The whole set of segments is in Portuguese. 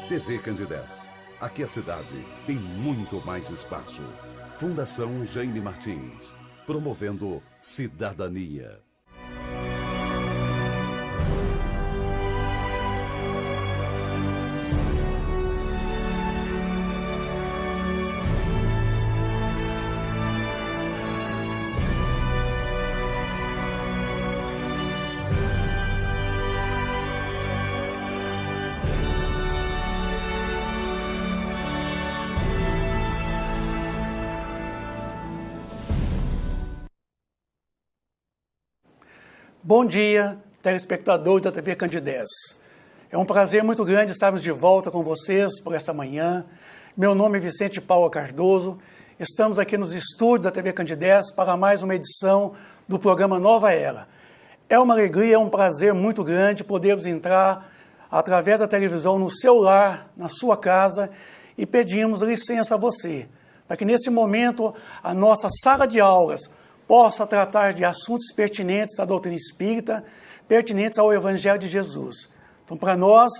TV Candidez. Aqui a cidade tem muito mais espaço. Fundação Jaime Martins, promovendo cidadania. Bom dia, telespectadores da TV Candidez. É um prazer muito grande estarmos de volta com vocês por esta manhã. Meu nome é Vicente Paula Cardoso. Estamos aqui nos estúdios da TV Candidez para mais uma edição do programa Nova Era. É uma alegria, é um prazer muito grande podermos entrar através da televisão no seu lar, na sua casa, e pedimos licença a você, para que nesse momento a nossa sala de aulas possa tratar de assuntos pertinentes à doutrina espírita, pertinentes ao Evangelho de Jesus. Então, para nós,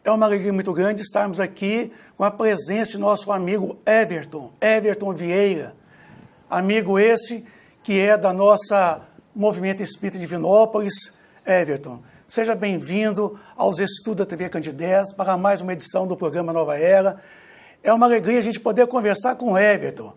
é uma alegria muito grande estarmos aqui com a presença de nosso amigo Everton Vieira, amigo esse que é da nossa Movimento Espírita Divinópolis. Everton, seja bem-vindo aos estudos da TV Candidez para mais uma edição do programa Nova Era. É uma alegria a gente poder conversar com o Everton.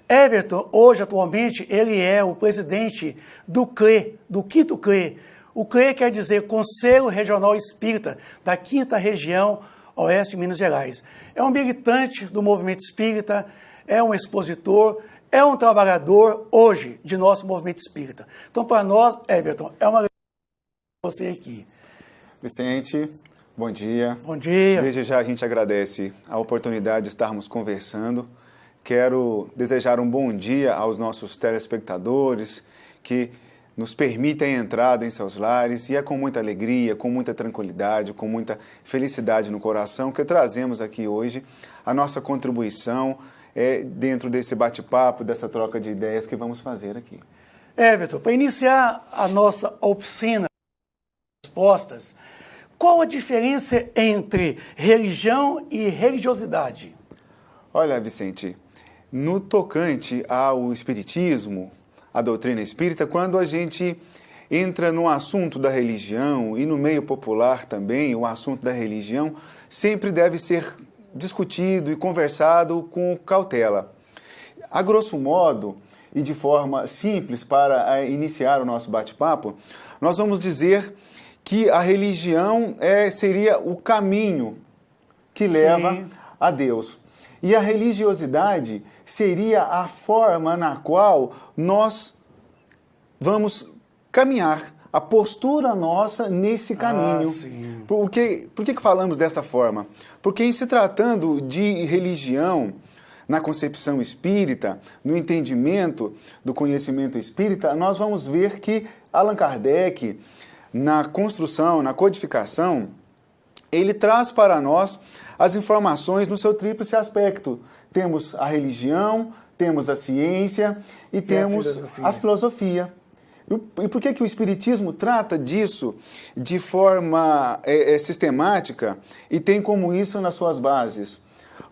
Everton, hoje, atualmente, ele é o presidente do CRE, do 5º CRE. O CRE quer dizer Conselho Regional Espírita, da 5ª Região Oeste de Minas Gerais. É um militante do movimento espírita, é um expositor, é um trabalhador, hoje, de nosso movimento espírita. Então, para nós, Everton, é uma alegria ter você aqui. Vicente, bom dia. Bom dia. Desde já a gente agradece a oportunidade de estarmos conversando. Quero desejar um bom dia aos nossos telespectadores que nos permitem a entrada em seus lares, e é com muita alegria, com muita tranquilidade, com muita felicidade no coração que trazemos aqui hoje a nossa contribuição dentro desse bate-papo, dessa troca de ideias que vamos fazer aqui. Everton, para iniciar a nossa oficina de respostas, qual a diferença entre religião e religiosidade? Olha, Vicente, no tocante ao espiritismo, à doutrina espírita, quando a gente entra no assunto da religião e no meio popular também, o assunto da religião sempre deve ser discutido e conversado com cautela. A grosso modo e de forma simples para iniciar o nosso bate-papo, nós vamos dizer que a religião seria o caminho que leva a Deus. E a religiosidade seria a forma na qual nós vamos caminhar, a postura nossa nesse caminho. Por que falamos dessa forma? Porque em se tratando de religião, na concepção espírita, no entendimento do conhecimento espírita, nós vamos ver que Allan Kardec, na construção, na codificação, ele traz para nós as informações no seu tríplice aspecto. Temos a religião, temos a ciência e temos a filosofia. E por que o Espiritismo trata disso de forma sistemática e tem como isso nas suas bases?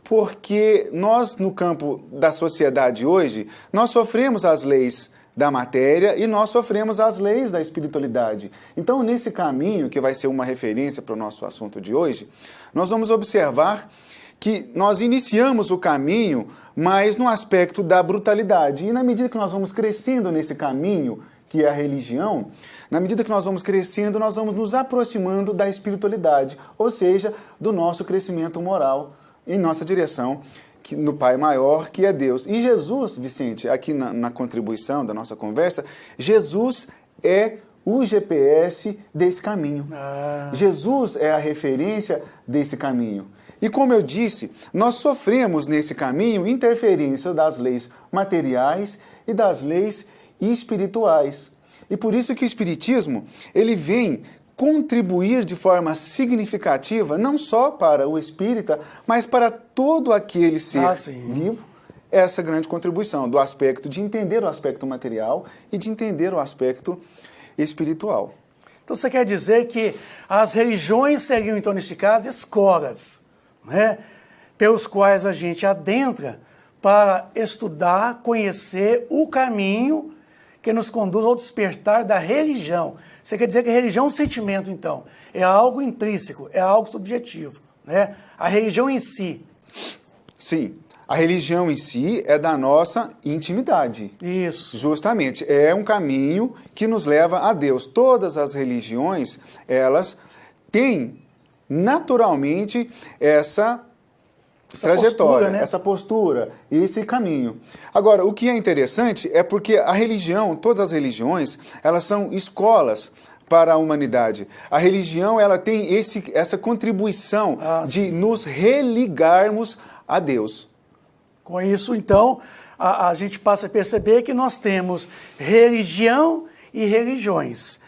Porque nós, no campo da sociedade hoje, nós sofremos as leis da matéria e nós sofremos as leis da espiritualidade. Então, nesse caminho, que vai ser uma referência para o nosso assunto de hoje, nós vamos observar que nós iniciamos o caminho, mas no aspecto da brutalidade. E na medida que nós vamos crescendo nesse caminho, que é a religião, na medida que nós vamos crescendo, nós vamos nos aproximando da espiritualidade, ou seja, do nosso crescimento moral em nossa direção, no Pai maior, que é Deus. E Jesus, Vicente, aqui na contribuição da nossa conversa, Jesus é o GPS desse caminho. Jesus é a referência desse caminho. E como eu disse, nós sofremos nesse caminho interferência das leis materiais e das leis espirituais. E por isso que o Espiritismo, ele vem contribuir de forma significativa, não só para o espírita, mas para todo aquele ser vivo, essa grande contribuição do aspecto de entender o aspecto material e de entender o aspecto espiritual. Então você quer dizer que as religiões seriam, então, neste caso, escolas né, pelos quais a gente adentra para estudar, conhecer o caminho que nos conduz ao despertar da religião. Você quer dizer que a religião é um sentimento, então? É algo intrínseco, é algo subjetivo, né? A religião em si. Sim, a religião em si é da nossa intimidade. Isso. Justamente, é um caminho que nos leva a Deus. Todas as religiões, elas têm naturalmente essa trajetória, postura, né? essa postura, esse caminho. Agora, o que é interessante é porque a religião, todas as religiões, elas são escolas para a humanidade. A religião, ela tem essa contribuição de nos religarmos a Deus. Com isso, então, a gente passa a perceber que nós temos religião e religiões.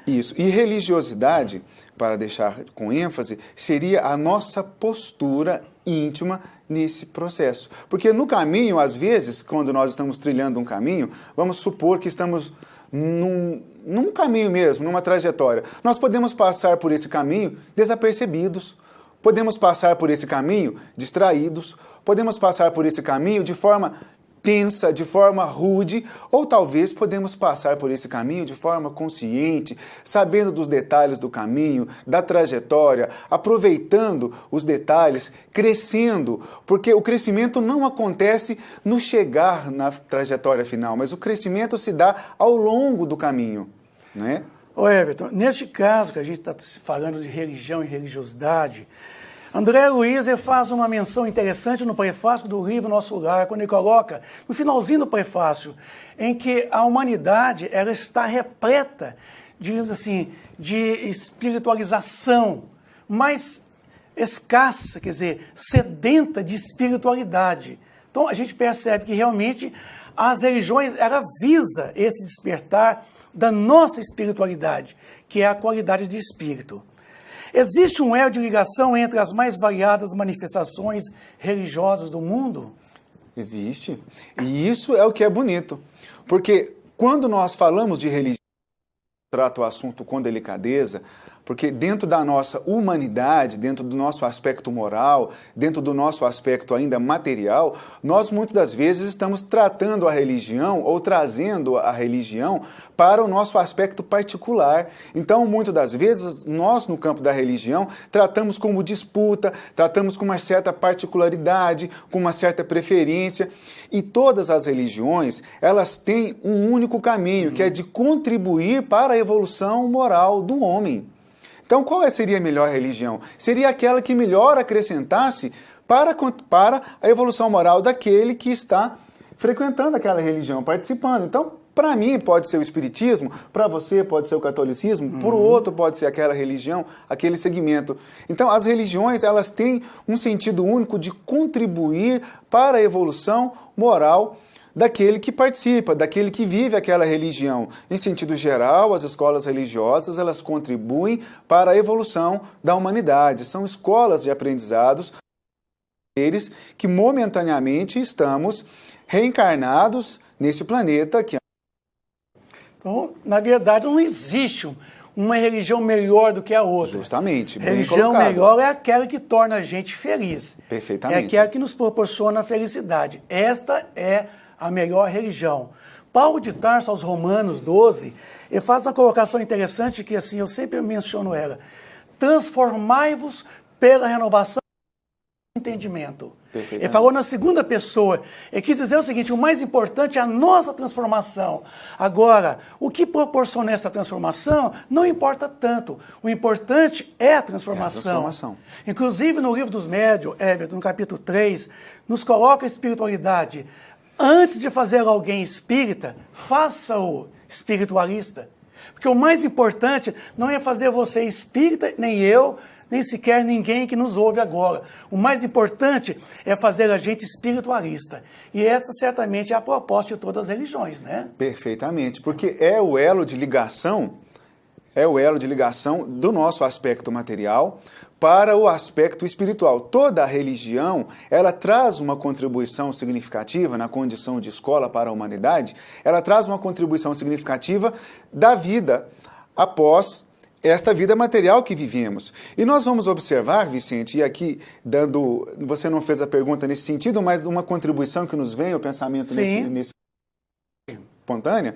Isso. E religiosidade, para deixar com ênfase, seria a nossa postura íntima nesse processo. Porque no caminho, às vezes, quando nós estamos trilhando um caminho, vamos supor que estamos num caminho mesmo, numa trajetória. Nós podemos passar por esse caminho desapercebidos, podemos passar por esse caminho distraídos, podemos passar por esse caminho de forma tensa, de forma rude, ou talvez podemos passar por esse caminho de forma consciente, sabendo dos detalhes do caminho, da trajetória, aproveitando os detalhes, crescendo, porque o crescimento não acontece no chegar na trajetória final, mas o crescimento se dá ao longo do caminho, né? Ô Everton, neste caso que a gente está falando de religião e religiosidade, André Luiz faz uma menção interessante no prefácio do livro Nosso Lar, quando ele coloca, no finalzinho do prefácio, em que a humanidade ela está repleta, digamos assim, de espiritualização, mas escassa, quer dizer, sedenta de espiritualidade. Então a gente percebe que realmente as religiões, ela visa esse despertar da nossa espiritualidade, que é a qualidade de espírito. Existe um elo de ligação entre as mais variadas manifestações religiosas do mundo? Existe. E isso é o que é bonito. Porque quando nós falamos de religião, trata o assunto com delicadeza, porque dentro da nossa humanidade, dentro do nosso aspecto moral, dentro do nosso aspecto ainda material, nós muitas das vezes estamos tratando a religião ou trazendo a religião para o nosso aspecto particular. Então, muitas das vezes, nós no campo da religião tratamos como disputa, tratamos com uma certa particularidade, com uma certa preferência. E todas as religiões, elas têm um único caminho, que é de contribuir para a evolução moral do homem. Então, qual seria a melhor religião? Seria aquela que melhor acrescentasse para a evolução moral daquele que está frequentando aquela religião, participando. Então, para mim pode ser o espiritismo, para você pode ser o catolicismo, para o outro pode ser aquela religião, aquele segmento. Então, as religiões, elas têm um sentido único de contribuir para a evolução moral daquele que participa, daquele que vive aquela religião. Em sentido geral, as escolas religiosas, elas contribuem para a evolução da humanidade. São escolas de aprendizados, seres que momentaneamente estamos reencarnados neste planeta que... Então, na verdade, não existe uma religião melhor do que a outra. Justamente, bem religião colocado. melhor é aquela que torna a gente feliz. Perfeitamente. É aquela que nos proporciona a felicidade. Esta é a melhor religião. Paulo de Tarso, aos Romanos 12, ele faz uma colocação interessante que, assim, eu sempre menciono ela. Transformai-vos pela renovação do entendimento. Ele falou na segunda pessoa. Ele quis dizer o seguinte, o mais importante é a nossa transformação. Agora, o que proporciona essa transformação não importa tanto. O importante é a transformação. Inclusive, no livro dos Médiuns, Everton, no capítulo 3, nos coloca a espiritualidade. Antes de fazer alguém espírita, faça-o espiritualista. Porque o mais importante não é fazer você espírita, nem eu, nem sequer ninguém que nos ouve agora. O mais importante é fazer a gente espiritualista. E essa certamente é a proposta de todas as religiões, né? Perfeitamente, porque é o elo de ligação do nosso aspecto material para o aspecto espiritual. Toda a religião, ela traz uma contribuição significativa na condição de escola para a humanidade, ela traz uma contribuição significativa da vida após esta vida material que vivemos. E nós vamos observar, Vicente, e aqui você não fez a pergunta nesse sentido, mas uma contribuição que nos vem ao pensamento nesse espontânea,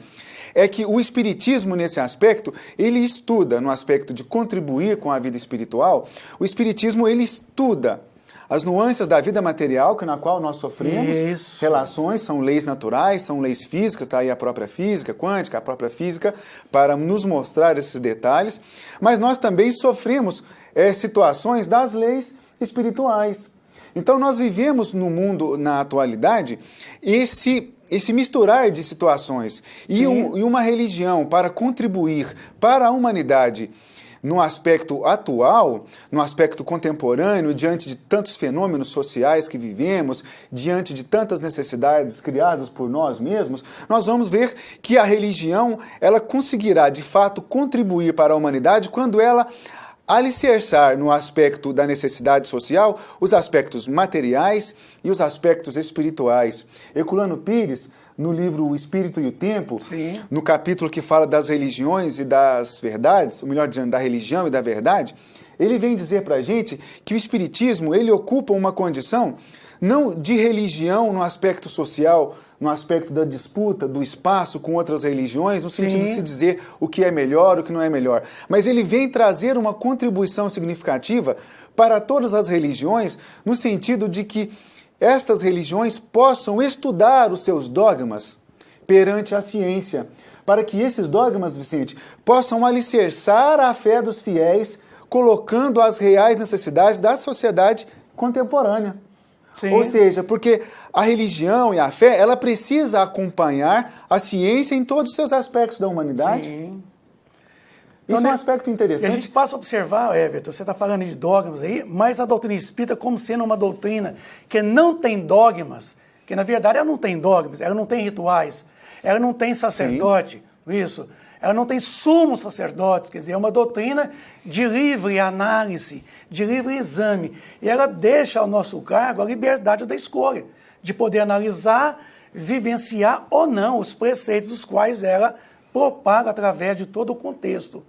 é que o Espiritismo, nesse aspecto, ele estuda, no aspecto de contribuir com a vida espiritual, o Espiritismo, ele estuda as nuances da vida material, na qual nós sofremos. Isso. Relações, são leis naturais, são leis físicas, está aí a própria física quântica, a própria física, para nos mostrar esses detalhes. Mas nós também sofremos situações das leis espirituais. Então nós vivemos no mundo, na atualidade, esse misturar de situações. E uma religião, para contribuir para a humanidade no aspecto atual, no aspecto contemporâneo, diante de tantos fenômenos sociais que vivemos, diante de tantas necessidades criadas por nós mesmos, nós vamos ver que a religião, ela conseguirá de fato contribuir para a humanidade quando ela alicerçar no aspecto da necessidade social os aspectos materiais e os aspectos espirituais. Herculano Pires, no livro O Espírito e o Tempo, no capítulo que fala das religiões e das verdades, ou melhor dizendo, da religião e da verdade, ele vem dizer para a gente que o Espiritismo, ele ocupa uma condição não de religião no aspecto social, no aspecto da disputa, do espaço com outras religiões, no sentido de se dizer o que é melhor, o que não é melhor. Mas ele vem trazer uma contribuição significativa para todas as religiões, no sentido de que estas religiões possam estudar os seus dogmas perante a ciência, para que esses dogmas, Vicente, possam alicerçar a fé dos fiéis, colocando as reais necessidades da sociedade contemporânea. Ou seja, porque a religião e a fé, ela precisa acompanhar a ciência em todos os seus aspectos da humanidade. Isso é um aspecto interessante. E a gente passa a observar, Everton, você está falando de dogmas aí, mas a doutrina espírita como sendo uma doutrina que não tem dogmas, que na verdade ela não tem dogmas, ela não tem rituais, ela não tem sacerdote, ela não tem sumos sacerdotes, quer dizer, é uma doutrina de livre análise, de livre exame, e ela deixa ao nosso cargo a liberdade da escolha, de poder analisar, vivenciar ou não os preceitos dos quais ela propaga através de todo o contexto.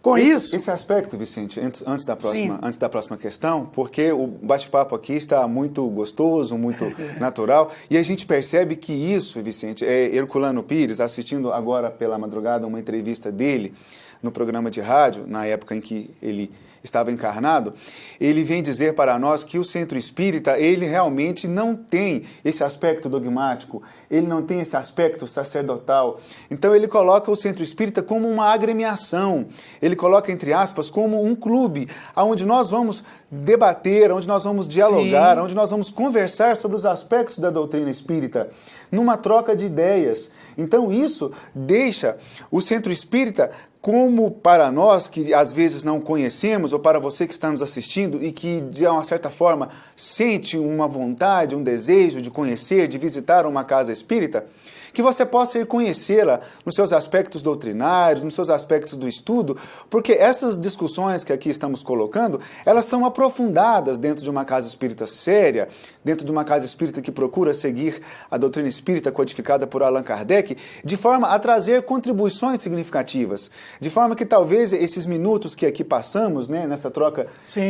Com isso... Esse aspecto, Vicente, antes da próxima questão, porque o bate-papo aqui está muito gostoso, muito natural, e a gente percebe que isso, Vicente, Herculano Pires, assistindo agora pela madrugada uma entrevista dele no programa de rádio, na época em que ele estava encarnado, ele vem dizer para nós que o centro espírita, ele realmente não tem esse aspecto dogmático, ele não tem esse aspecto sacerdotal. Então ele coloca o centro espírita como uma agremiação, ele coloca, entre aspas, como um clube, onde nós vamos debater, onde nós vamos dialogar, onde nós vamos conversar sobre os aspectos da doutrina espírita, numa troca de ideias. Então isso deixa o centro espírita como para nós que às vezes não conhecemos, ou para você que está nos assistindo e que de uma certa forma sente uma vontade, um desejo de conhecer, de visitar uma casa espírita, que você possa ir conhecê-la nos seus aspectos doutrinários, nos seus aspectos do estudo, porque essas discussões que aqui estamos colocando, elas são aprofundadas dentro de uma casa espírita séria, dentro de uma casa espírita que procura seguir a doutrina espírita codificada por Allan Kardec, de forma a trazer contribuições significativas, de forma que talvez esses minutos que aqui passamos, né, nessa troca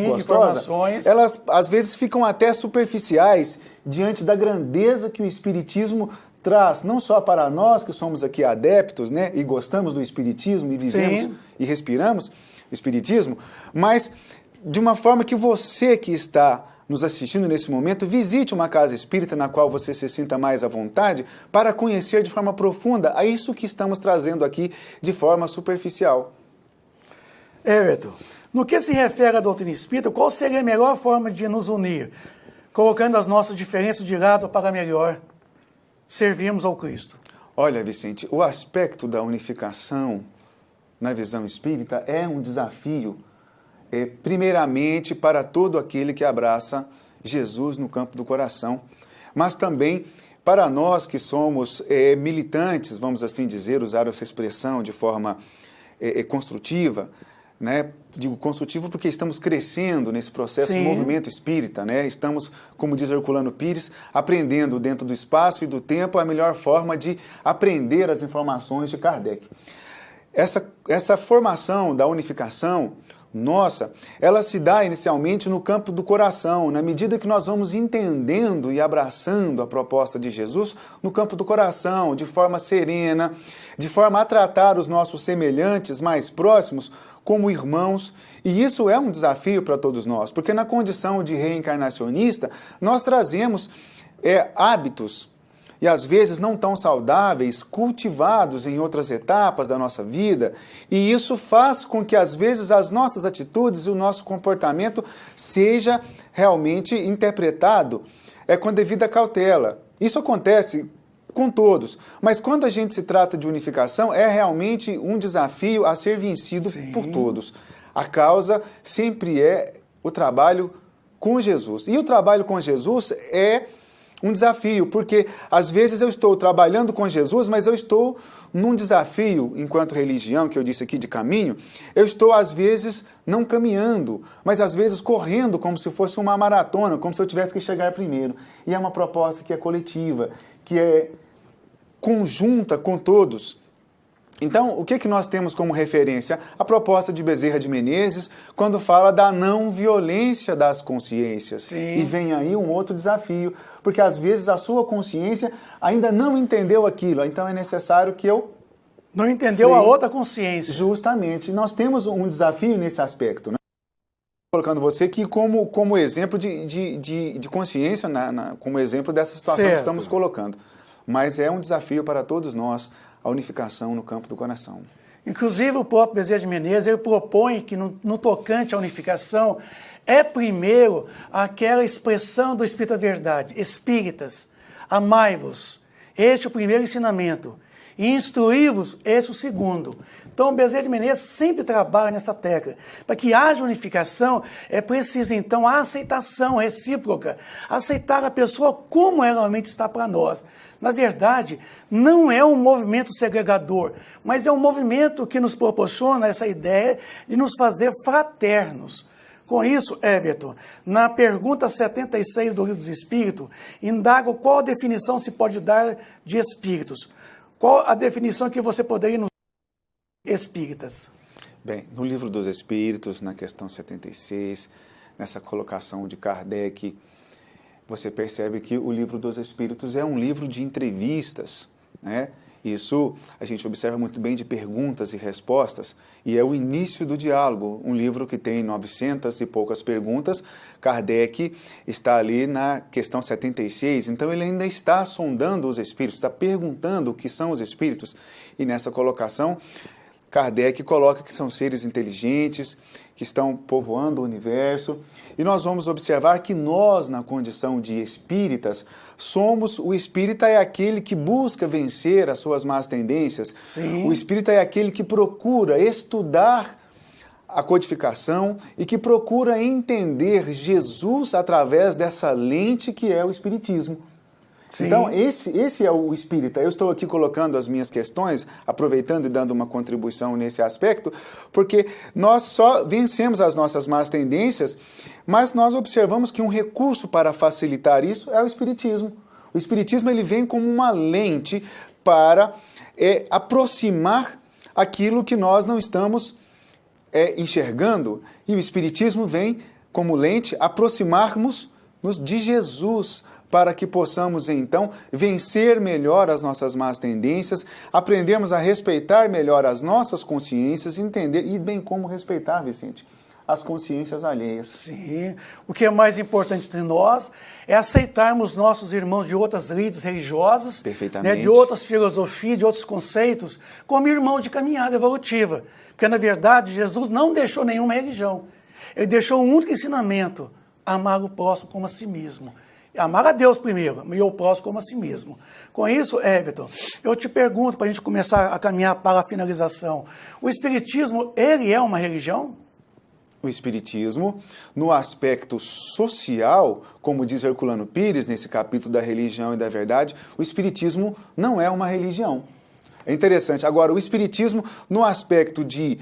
gostosa, elas às vezes ficam até superficiais diante da grandeza que o Espiritismo traz, não só para nós que somos aqui adeptos, né, e gostamos do Espiritismo e vivemos e respiramos Espiritismo, mas de uma forma que você que está nos assistindo nesse momento, visite uma casa espírita na qual você se sinta mais à vontade para conhecer de forma profunda a isso que estamos trazendo aqui de forma superficial. Everton, no que se refere à doutrina espírita, qual seria a melhor forma de nos unir? Colocando as nossas diferenças de lado para melhor servirmos ao Cristo. Olha, Vicente, o aspecto da unificação na visão espírita é um desafio, primeiramente para todo aquele que abraça Jesus no campo do coração, mas também para nós que somos militantes, vamos assim dizer, usar essa expressão de forma construtiva, né? Digo construtivo porque estamos crescendo nesse processo de movimento espírita, né? Estamos, como diz Herculano Pires, aprendendo dentro do espaço e do tempo a melhor forma de aprender as informações de Kardec. essa formação da unificação nossa, ela se dá inicialmente no campo do coração, na medida que nós vamos entendendo e abraçando a proposta de Jesus no campo do coração, de forma serena, de forma a tratar os nossos semelhantes mais próximos como irmãos. E isso é um desafio para todos nós, porque na condição de reencarnacionista, nós trazemos hábitos, e às vezes não tão saudáveis, cultivados em outras etapas da nossa vida, e isso faz com que às vezes as nossas atitudes e o nosso comportamento seja realmente interpretado com devida cautela. Isso acontece com todos, mas quando a gente se trata de unificação, é realmente um desafio a ser vencido por todos. A causa sempre é o trabalho com Jesus, e o trabalho com Jesus é um desafio, porque às vezes eu estou trabalhando com Jesus, mas eu estou num desafio enquanto religião, que eu disse aqui de caminho, eu estou às vezes não caminhando, mas às vezes correndo como se fosse uma maratona, como se eu tivesse que chegar primeiro. E é uma proposta que é coletiva, que é conjunta com todos. Então, o que nós temos como referência? A proposta de Bezerra de Menezes, quando fala da não violência das consciências. Sim. E vem aí um outro desafio, porque às vezes a sua consciência ainda não entendeu aquilo, então é necessário que eu... Não entendeu a outra consciência. Justamente. Nós temos um desafio nesse aspecto, né? Colocando você aqui como exemplo de consciência, como exemplo dessa situação que estamos colocando. Mas é um desafio para todos nós, a unificação no campo do coração. Inclusive, o próprio Bezerra de Menezes, ele propõe que no tocante à unificação, é primeiro aquela expressão do Espírito da Verdade, espíritas, amai-vos, este é o primeiro ensinamento, e instruí-vos, este é o segundo. Então, o Bezerra de Menezes sempre trabalha nessa tecla. Para que haja unificação, é preciso, então, a aceitação recíproca, aceitar a pessoa como ela realmente está para nós. Na verdade, não é um movimento segregador, mas é um movimento que nos proporciona essa ideia de nos fazer fraternos. Com isso, Everton, na pergunta 76 do Livro dos Espíritos, indago qual a definição se pode dar de espíritos. Qual a definição que você poderia nos dar de espíritas? Bem, no Livro dos Espíritos, na questão 76, nessa colocação de Kardec, você percebe que o Livro dos Espíritos é um livro de entrevistas, né? Isso a gente observa muito bem de perguntas e respostas, e é o início do diálogo. Um livro que tem 900 e poucas perguntas, Kardec está ali na questão 76, então ele ainda está sondando os espíritos, está perguntando o que são os espíritos, e nessa colocação, Kardec coloca que são seres inteligentes, que estão povoando o universo, e nós vamos observar que nós, na condição de espíritas, o espírita é aquele que busca vencer as suas más tendências. Sim. O espírita é aquele que procura estudar a codificação e que procura entender Jesus através dessa lente que é o espiritismo. Sim. Então, esse é o espírita. Eu estou aqui colocando as minhas questões, aproveitando e dando uma contribuição nesse aspecto, porque nós só vencemos as nossas más tendências, mas nós observamos que um recurso para facilitar isso é o espiritismo. O espiritismo ele vem como uma lente para aproximar aquilo que nós não estamos enxergando, e o espiritismo vem como lente aproximarmos-nos de Jesus, para que possamos, então, vencer melhor as nossas más tendências, aprendermos a respeitar melhor as nossas consciências, entender, e bem como respeitar, Vicente, as consciências alheias. Sim, o que é mais importante de nós é aceitarmos nossos irmãos de outras lides religiosas, né, de outras filosofias, de outros conceitos, como irmãos de caminhada evolutiva. Porque, na verdade, Jesus não deixou nenhuma religião. Ele deixou um único ensinamento, amar o próximo como a si mesmo. Amar a Deus primeiro, e o próximo como a si mesmo. Com isso, Everton, eu te pergunto, para a gente começar a caminhar para a finalização, o Espiritismo, ele é uma religião? O Espiritismo, no aspecto social, como diz Herculano Pires, nesse capítulo da religião e da verdade, o Espiritismo não é uma religião. É interessante. Agora, o Espiritismo, no aspecto de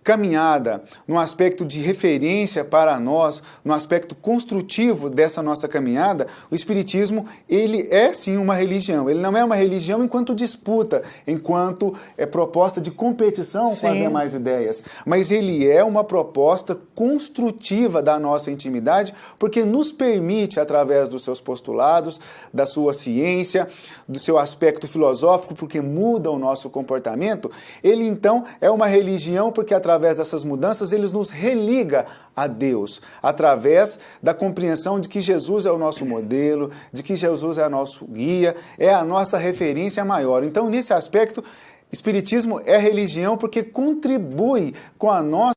caminhada, no aspecto de referência para nós, no aspecto construtivo dessa nossa caminhada, o Espiritismo, ele é sim uma religião. Ele não é uma religião enquanto disputa, enquanto proposta de competição com as demais ideias, mas ele é uma proposta construtiva da nossa intimidade, porque nos permite, através dos seus postulados, da sua ciência, do seu aspecto filosófico, porque muda o nosso comportamento, ele então é uma religião porque através dessas mudanças ele nos religa a Deus, através da compreensão de que Jesus é o nosso modelo, de que Jesus é o nosso guia, é a nossa referência maior. Então, nesse aspecto, Espiritismo é religião porque contribui com a nossa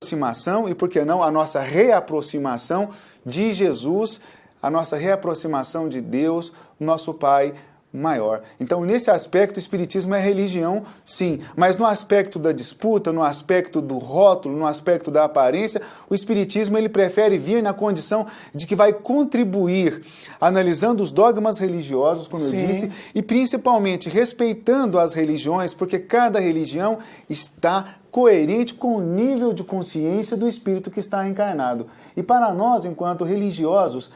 aproximação e, por que não, a nossa reaproximação de Jesus, a nossa reaproximação de Deus, nosso Pai maior. Então, nesse aspecto, o Espiritismo é religião, sim, mas no aspecto da disputa, no aspecto do rótulo, no aspecto da aparência, o Espiritismo ele prefere vir na condição de que vai contribuir, analisando os dogmas religiosos, como eu disse, e principalmente respeitando as religiões, porque cada religião está coerente com o nível de consciência do espírito que está encarnado. E para nós, enquanto religiosos,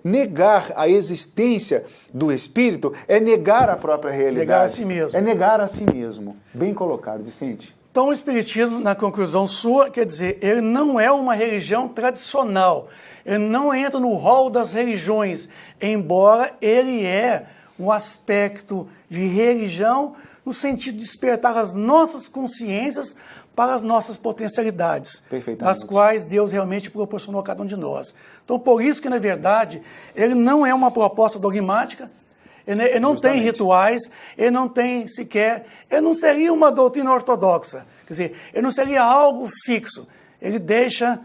negar a existência do Espírito é negar a própria realidade. Negar a si mesmo. É negar a si mesmo. Bem colocado, Vicente. Então, o Espiritismo, na conclusão sua, quer dizer, ele não é uma religião tradicional. Ele não entra no rol das religiões, embora ele é um aspecto de religião no sentido de despertar as nossas consciências para as nossas potencialidades, as quais Deus realmente proporcionou a cada um de nós. Então, por isso que, na verdade, ele não é uma proposta dogmática, ele não tem rituais, ele não tem sequer, ele não seria uma doutrina ortodoxa, quer dizer, ele não seria algo fixo, ele deixa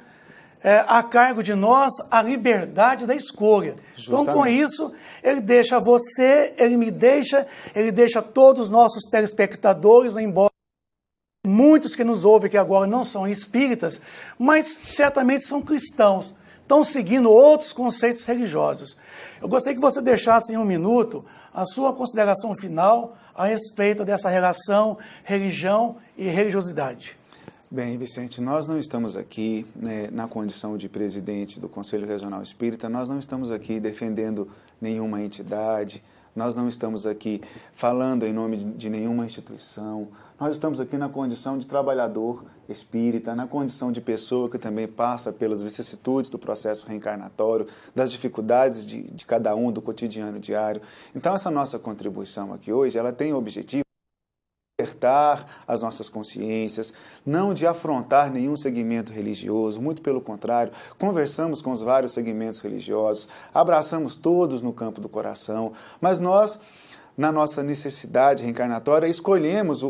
a cargo de nós a liberdade da escolha. Justamente. Então, com isso, ele deixa você, ele me deixa, ele deixa todos os nossos telespectadores, embora muitos que nos ouvem que agora não são espíritas, mas certamente são cristãos, estão seguindo outros conceitos religiosos. Eu gostaria que você deixasse em um minuto a sua consideração final a respeito dessa relação religião e religiosidade. Bem, Vicente, nós não estamos aqui na condição de presidente do Conselho Regional Espírita, nós não estamos aqui defendendo nenhuma entidade, nós não estamos aqui falando em nome de nenhuma instituição, nós estamos aqui na condição de trabalhador espírita, na condição de pessoa que também passa pelas vicissitudes do processo reencarnatório, das dificuldades de cada um, do cotidiano diário. Então, essa nossa contribuição aqui hoje, ela tem o objetivo de despertar as nossas consciências, não de afrontar nenhum segmento religioso, muito pelo contrário, conversamos com os vários segmentos religiosos, abraçamos todos no campo do coração, mas nós, na nossa necessidade reencarnatória, escolhemos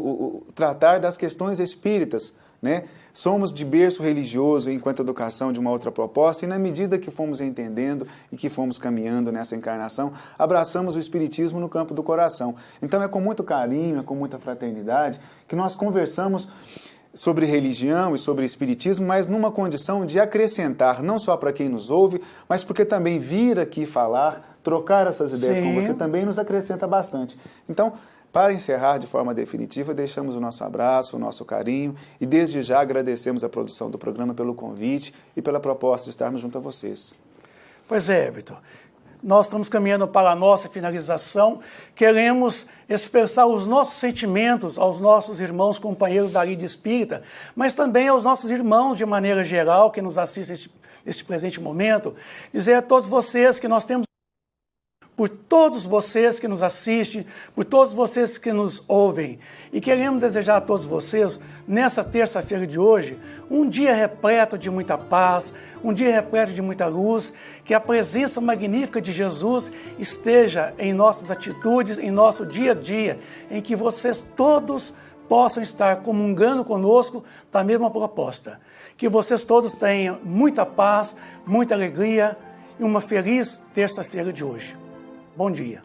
tratar das questões espíritas, né? Somos de berço religioso enquanto educação de uma outra proposta e na medida que fomos entendendo e que fomos caminhando nessa encarnação, abraçamos o Espiritismo no campo do coração. Então é com muito carinho, é com muita fraternidade que nós conversamos sobre religião e sobre espiritismo, mas numa condição de acrescentar, não só para quem nos ouve, mas porque também vir aqui falar, trocar essas ideias com você também nos acrescenta bastante. Então, para encerrar de forma definitiva, deixamos o nosso abraço, o nosso carinho e desde já agradecemos a produção do programa pelo convite e pela proposta de estarmos junto a vocês. Pois é, Vitor. Nós estamos caminhando para a nossa finalização, queremos expressar os nossos sentimentos aos nossos irmãos, companheiros da Lide Espírita, mas também aos nossos irmãos de maneira geral que nos assistem neste presente momento, dizer a todos vocês que nós temos por todos vocês que nos assistem, por todos vocês que nos ouvem. E queremos desejar a todos vocês, nessa terça-feira de hoje, um dia repleto de muita paz, um dia repleto de muita luz, que a presença magnífica de Jesus esteja em nossas atitudes, em nosso dia a dia, em que vocês todos possam estar comungando conosco da mesma proposta. Que vocês todos tenham muita paz, muita alegria e uma feliz terça-feira de hoje. Bom dia.